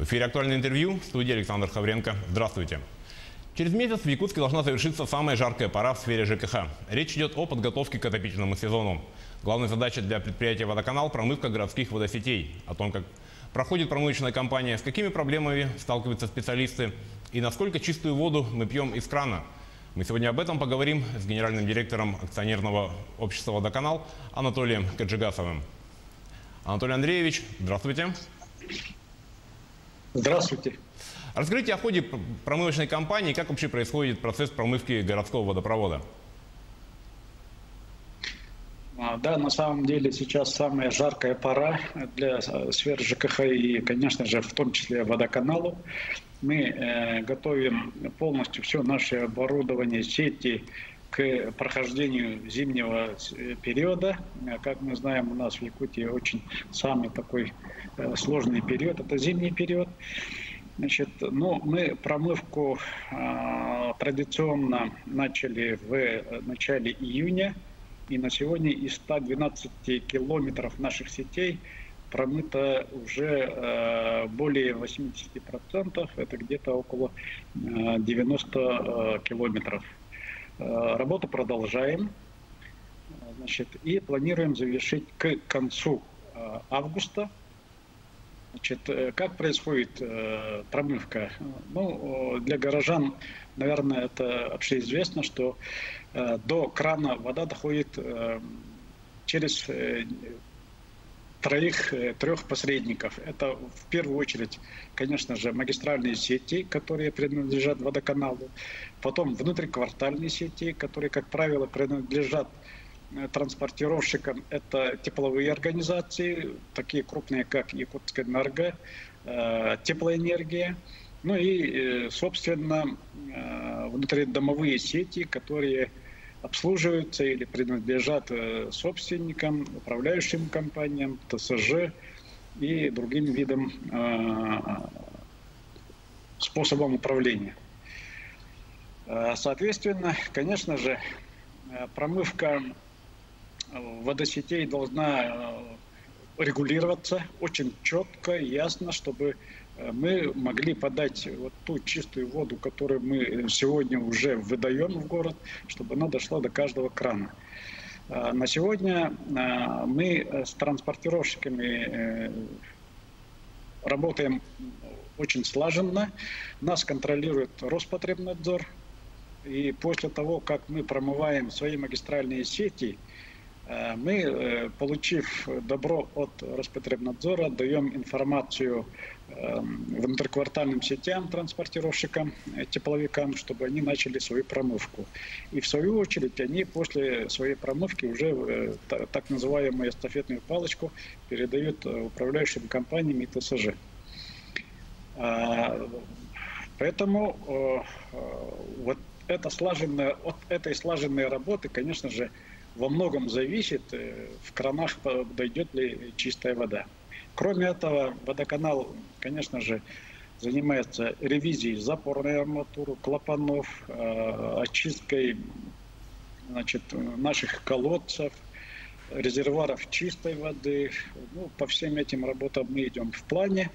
эфире «Актуальное интервью», в студии Александр Хавренко. Здравствуйте. Через месяц в Якутске должна завершиться самая жаркая пора в сфере ЖКХ. Речь идет о подготовке к отопительному сезону. Главная задача для предприятия «Водоканал» – промывка городских водосетей. О том, как проходит промывочная кампания, с какими проблемами сталкиваются специалисты и насколько чистую воду мы пьем из крана. Мы сегодня об этом поговорим с генеральным директором акционерного общества «Водоканал» Анатолием Каджигасовым. Анатолий Андреевич, здравствуйте. Здравствуйте. Расскажите о ходе промывочной кампании, как вообще происходит процесс промывки городского водопровода. Да, на самом деле сейчас самая жаркая пора для сферы ЖКХ и, конечно же, в том числе водоканалу. Мы готовим полностью все наше оборудование, сети к прохождению зимнего периода. Как мы знаем, у нас в Якутии очень самый такой сложный период – это зимний период. Значит, мы промывку традиционно начали в начале июня, и на сегодня из 112 километров наших сетей промыто уже более 80%, это где-то около 90 километров. Работу продолжаем, значит, и планируем завершить к концу августа. Значит, как происходит промывка? Для горожан, наверное, это общеизвестно, что до крана вода доходит через трех посредников. Это в первую очередь, конечно же, магистральные сети, которые принадлежат водоканалу, потом внутриквартальные сети, которые, как правило, принадлежат транспортировщикам. Это тепловые организации, такие крупные, как Якутскэнерго, Теплоэнергия, и, собственно, внутридомовые сети, которые обслуживаются или принадлежат собственникам, управляющим компаниям, ТСЖ и другим видам способам управления. Соответственно, конечно же, промывка водосетей должна регулироваться очень четко, ясно, чтобы мы могли подать вот ту чистую воду, которую мы сегодня уже выдаем в город, чтобы она дошла до каждого крана. На сегодня мы с транспортировщиками работаем очень слаженно. Нас контролирует Роспотребнадзор. И после того, как мы промываем свои магистральные сети, мы, получив добро от Роспотребнадзора, даем информацию внутриквартальным сетям, транспортировщикам, тепловикам, чтобы они начали свою промывку. И в свою очередь они после своей промывки уже так называемую эстафетную палочку передают управляющим компаниям и ТСЖ. Поэтому вот от этой слаженной работы, конечно же, во многом зависит, в кранах дойдет ли чистая вода. Кроме этого, водоканал, конечно же, занимается ревизией запорной арматуры, клапанов, очисткой, значит, наших колодцев, резервуаров чистой воды. По всем этим работам мы идем в плане.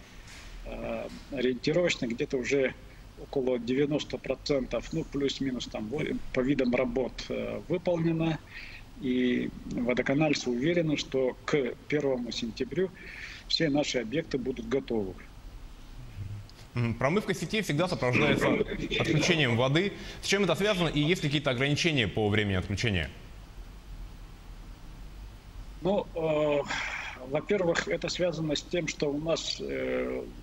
Ориентировочно где-то уже около 90%, плюс-минус там по видам работ выполнено. И водоканальцы уверены, что к 1 сентября все наши объекты будут готовы. Промывка сетей всегда сопровождается отключением воды. С чем это связано и есть ли какие-то ограничения по времени отключения? Во-первых, это связано с тем, что у нас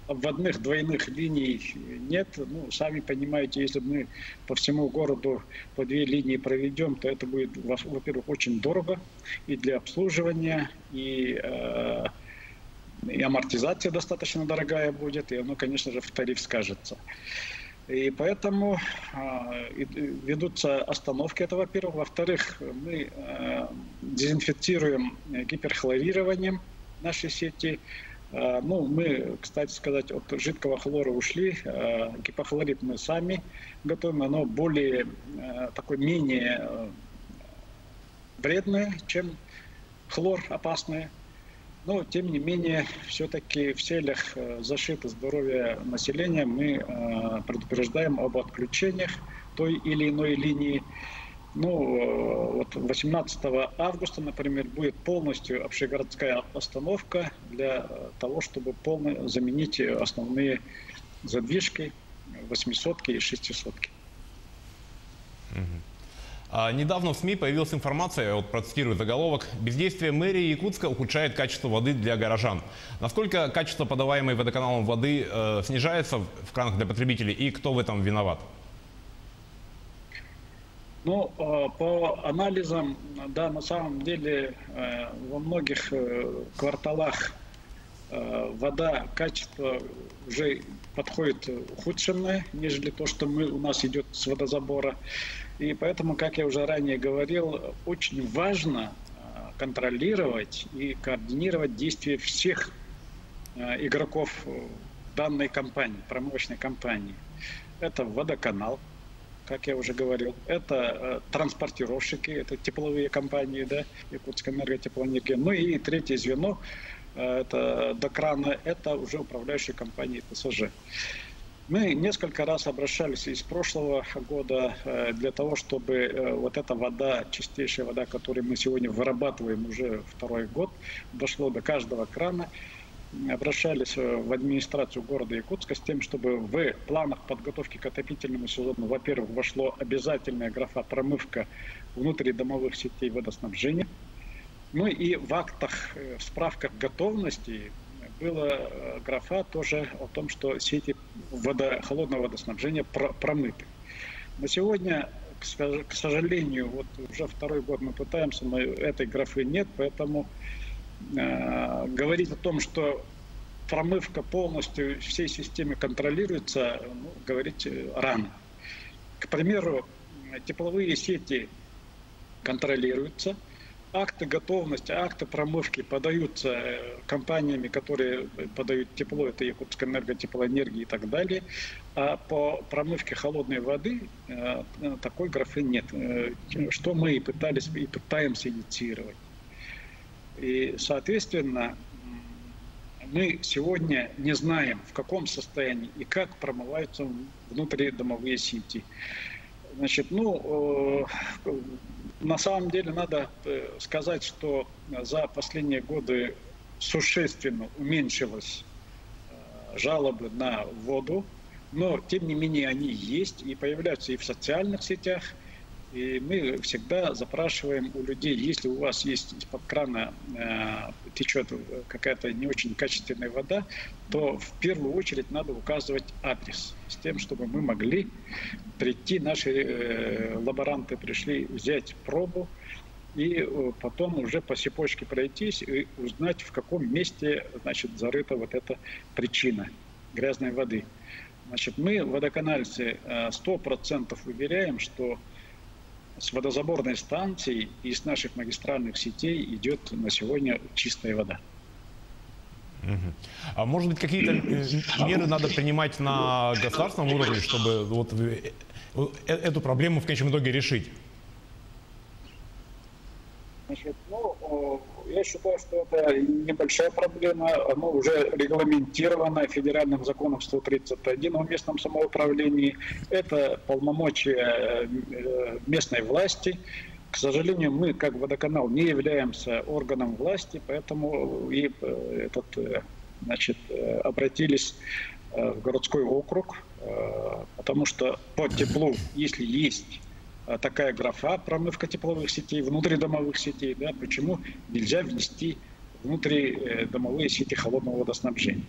обводных двойных линий нет. Сами понимаете, если мы по всему городу по 2 линии проведем, то это будет, во-первых, очень дорого и для обслуживания, и амортизация достаточно дорогая будет, и оно, конечно же, в тариф скажется. И поэтому ведутся остановки, это во-первых. Во-вторых, мы дезинфицируем гиперхлорированием наши сети. Мы, кстати сказать, от жидкого хлора ушли. Гипохлорид мы сами готовим, оно более менее вредное, чем хлор опасное. Но, тем не менее, все-таки в целях защиты здоровья населения мы предупреждаем об отключениях той или иной линии. Ну, вот 18 августа, например, будет полностью общегородская остановка для того, чтобы полностью заменить основные задвижки 800-ки и 600-ки. Недавно в СМИ появилась информация, вот процитирую заголовок: «Бездействие мэрии Якутска ухудшает качество воды для горожан». Насколько качество подаваемой водоканалом воды снижается в кранах для потребителей, и кто в этом виноват? Ну, по анализам, да, на самом деле во многих кварталах вода, качество уже подходит ухудшенное, нежели то, что у нас идет с водозабора. И поэтому, как я уже ранее говорил, очень важно контролировать и координировать действия всех игроков данной компании, промывочной компании. Это водоканал, как я уже говорил, это транспортировщики, это тепловые компании, да, Якутская энерготеплоэнергия. Ну и третье звено, это до крана, это уже управляющие компании ТСЖ. Мы несколько раз обращались из прошлого года для того, чтобы вот эта вода, чистейшая вода, которую мы сегодня вырабатываем уже второй год, дошло до каждого крана. Обращались в администрацию города Якутска с тем, чтобы в планах подготовки к отопительному сезону, во-первых, вошло обязательная графа промывка внутридомовых сетей водоснабжения. Ну и в актах, в справках готовности была графа тоже о том, что сети холодного водоснабжения промыты. На сегодня, к сожалению, вот уже второй год мы пытаемся, но этой графы нет, поэтому говорить о том, что промывка полностью всей системы контролируется, ну, говорить рано. К примеру, тепловые сети контролируются, акты готовности, акты промывки подаются компаниями, которые подают тепло, это Якутская энерготеплоэнергия и так далее. А по промывке холодной воды такой графы нет, что мы и пытались и пытаемся инициировать. И, соответственно, мы сегодня не знаем, в каком состоянии и как промываются внутридомовые сети. Значит, ну, на самом деле надо сказать, что за последние годы существенно уменьшилось жалобы на воду, но, тем не менее, они есть и появляются и в социальных сетях. И мы всегда запрашиваем у людей, если у вас есть из-под крана течет какая-то не очень качественная вода, то в первую очередь надо указывать адрес, с тем, чтобы мы могли прийти, наши лаборанты пришли взять пробу и потом уже по цепочке пройтись и узнать, в каком месте, значит, зарыта вот эта причина грязной воды. Значит, мы, водоканальцы, 100% уверяем, что с водозаборной станции и с наших магистральных сетей идет на сегодня чистая вода. А может быть, какие-то меры надо принимать на государственном уровне, чтобы вот эту проблему в конечном итоге решить? Значит, ну, я считаю, что это небольшая проблема, она уже регламентирована федеральным законом 131 о местном самоуправлении. Это полномочия местной власти. К сожалению, мы, как водоканал, не являемся органом власти, поэтому и значит, обратились в городской округ, потому что по теплу, если есть такая графа промывка тепловых сетей, внутридомовых сетей, да, почему нельзя внести внутридомовые сети холодного водоснабжения?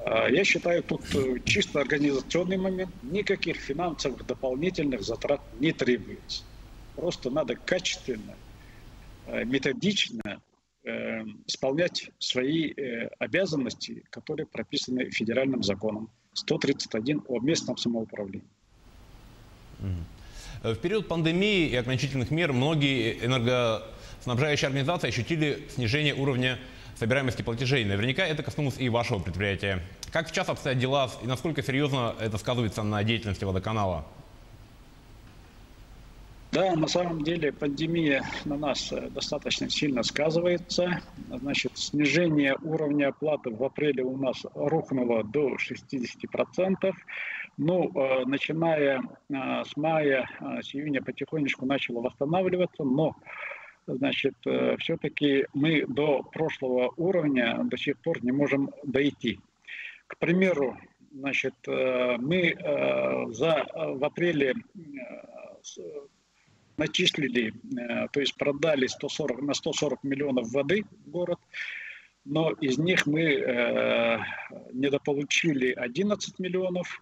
Я считаю, тут чисто организационный момент, никаких финансовых дополнительных затрат не требуется. Просто надо качественно, методично исполнять свои обязанности, которые прописаны федеральным законом 131 о местном самоуправлении. В период пандемии и ограничительных мер многие энергоснабжающие организации ощутили снижение уровня собираемости платежей. Наверняка это коснулось и вашего предприятия. Как сейчас обстоят дела и насколько серьезно это сказывается на деятельности водоканала? Да, на самом деле пандемия на нас достаточно сильно сказывается. Значит, снижение уровня оплаты в апреле у нас рухнуло до 60%. Ну, начиная с мая, с июня потихонечку начало восстанавливаться, но, значит, все-таки мы до прошлого уровня до сих пор не можем дойти. К примеру, значит, мы в апреле начислили, то есть продали 140 миллионов воды в город, но из них мы недополучили 11 миллионов.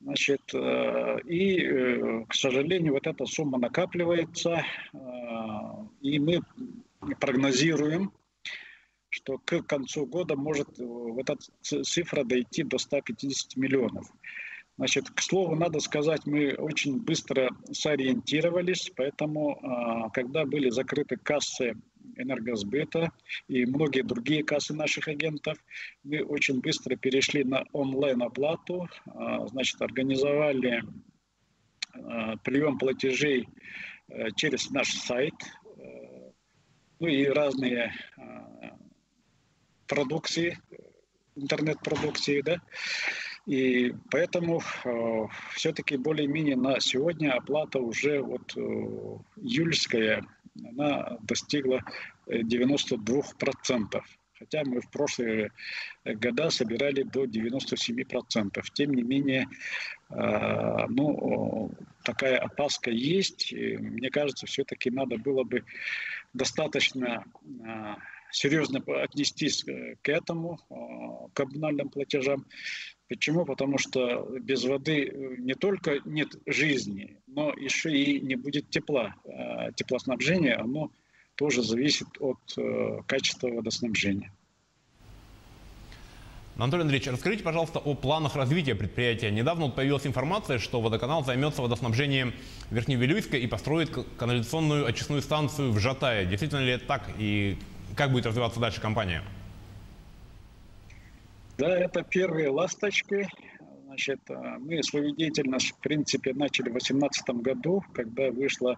Значит, к сожалению, вот эта сумма накапливается, и мы прогнозируем, что к концу года может вот эта цифра дойти до 150 миллионов. Значит, к слову, надо сказать, мы очень быстро сориентировались, поэтому, когда были закрыты кассы энергосбыта и многие другие кассы наших агентов, мы очень быстро перешли на онлайн-оплату, значит, организовали прием платежей через наш сайт, ну и разные продукции, интернет-продукции, да. И поэтому все-таки более-менее на сегодня оплата уже вот июльская, она достигла 92%. Хотя мы в прошлые года собирали до 97%. Тем не менее, ну, такая опаска есть. И мне кажется, все-таки надо было бы достаточно серьезно отнестись к этому, к коммунальным платежам. Почему? Потому что без воды не только нет жизни, но еще и не будет тепла. Теплоснабжение, оно тоже зависит от качества водоснабжения. Анатолий Андреевич, расскажите, пожалуйста, о планах развития предприятия. Недавно появилась информация, что водоканал займется водоснабжением Верхневилюйска и построит канализационную очистную станцию в Жатае. Действительно ли это так? И как будет развиваться дальше компания? Да, это первые ласточки. Значит, мы свою деятельность, в принципе, начали в 2018 году, когда вышла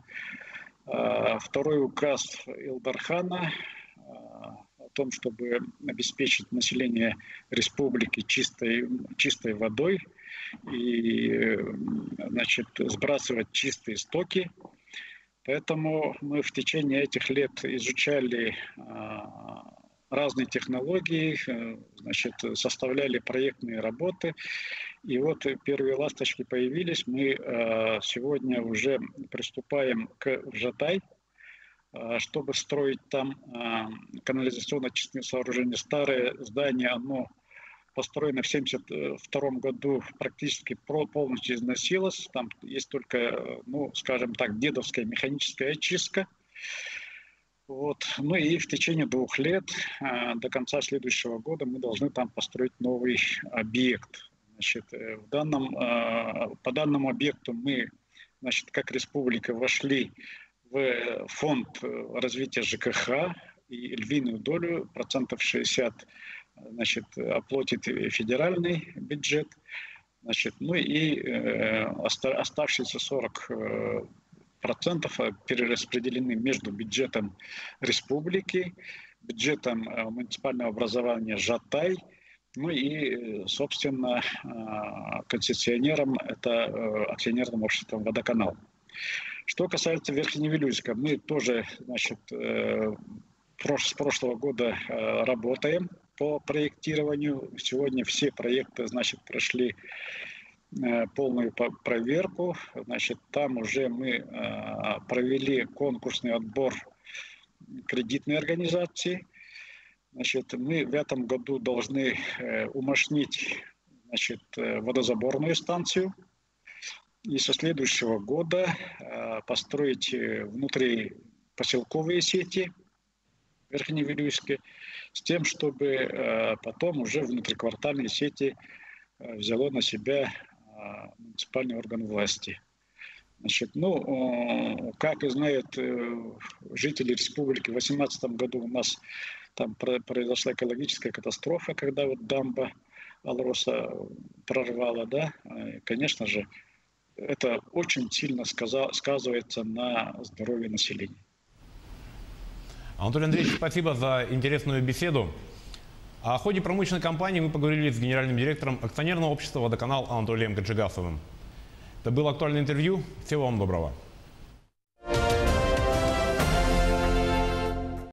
второй указ Илдархана о том, чтобы обеспечить население республики чистой водой и, значит, сбрасывать чистые стоки. Поэтому мы в течение этих лет изучали разные технологии, значит, составляли проектные работы. И вот первые ласточки появились. Мы сегодня уже приступаем к Жатай, чтобы строить там канализационно-очистные сооружения. Старое здание, оно построено в 1972 году, практически полностью износилось. Там есть только, ну, скажем так, дедовская механическая очистка. Вот. Ну и в течение 2 лет, до конца следующего года, мы должны там построить новый объект. Значит, по данному объекту мы, значит, как республика вошли в фонд развития ЖКХ, и львиную долю, 60%, значит, оплатит федеральный бюджет. Значит, ну и оставшиеся 40% перераспределены между бюджетом республики, бюджетом муниципального образования Жатай, ну и, собственно, концессионером, это акционерным обществом «Водоканал». Что касается Верхневилюйска, мы тоже, значит, с прошлого года работаем по проектированию. Сегодня все проекты, значит, прошли полную проверку. Значит, там уже мы провели конкурсный отбор кредитной организации. Значит, мы в этом году должны умощнить, значит, водозаборную станцию. И со следующего года построить внутрипоселковые сети в Верхневилюйске с тем, чтобы потом уже внутриквартальные сети взяло на себя муниципальный орган власти. Значит, ну, как и знают жители республики, в 2018 году у нас там произошла экологическая катастрофа, когда вот дамба Алроса прорвала, да, и, конечно же, это очень сильно сказывается на здоровье населения. Анатолий Андреевич, спасибо за интересную беседу. О ходе промышленной кампании мы поговорили с генеральным директором акционерного общества «Водоканал» Анатолием Гаджигасовым. Это было актуальное интервью. Всего вам доброго.